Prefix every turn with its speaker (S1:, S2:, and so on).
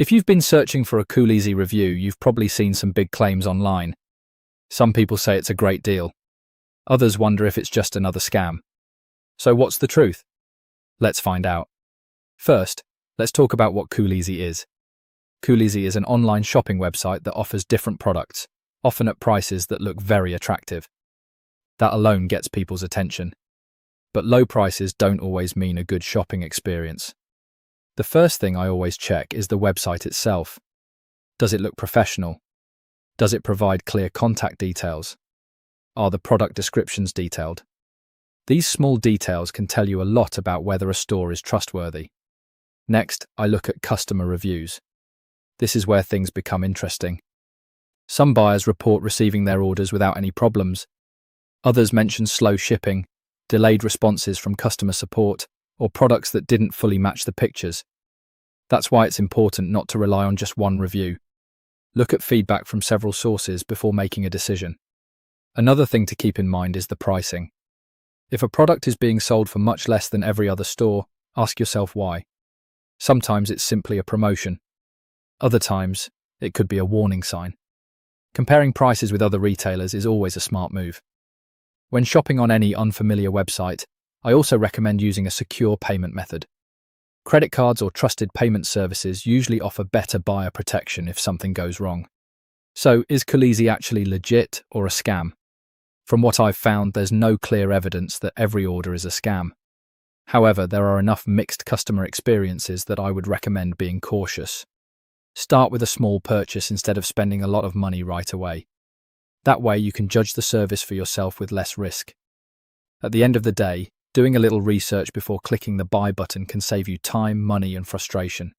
S1: If you've been searching for a Coolizi review, you've probably seen some big claims online. Some people say it's a great deal. Others wonder if it's just another scam. So what's the truth? Let's find out. First, let's talk about what Coolizi is. Coolizi is an online shopping website that offers different products, often at prices that look very attractive. That alone gets people's attention. But low prices don't always mean a good shopping experience. The first thing I always check is the website itself. Does it look professional? Does it provide clear contact details? Are the product descriptions detailed? These small details can tell you a lot about whether a store is trustworthy. Next, I look at customer reviews. This is where things become interesting. Some buyers report receiving their orders without any problems. Others mention slow shipping, delayed responses from customer support, or products that didn't fully match the pictures. That's why it's important not to rely on just one review. Look at feedback from several sources before making a decision. Another thing to keep in mind is the pricing. If a product is being sold for much less than every other store, ask yourself why. Sometimes it's simply a promotion. Other times, it could be a warning sign. Comparing prices with other retailers is always a smart move. When shopping on any unfamiliar website, I also recommend using a secure payment method. Credit cards or trusted payment services usually offer better buyer protection if something goes wrong. So, is Coolizi actually legit or a scam? From what I've found, there's no clear evidence that every order is a scam. However, there are enough mixed customer experiences that I would recommend being cautious. Start with a small purchase instead of spending a lot of money right away. That way you can judge the service for yourself with less risk. At the end of the day, doing a little research before clicking the buy button can save you time, money, and frustration.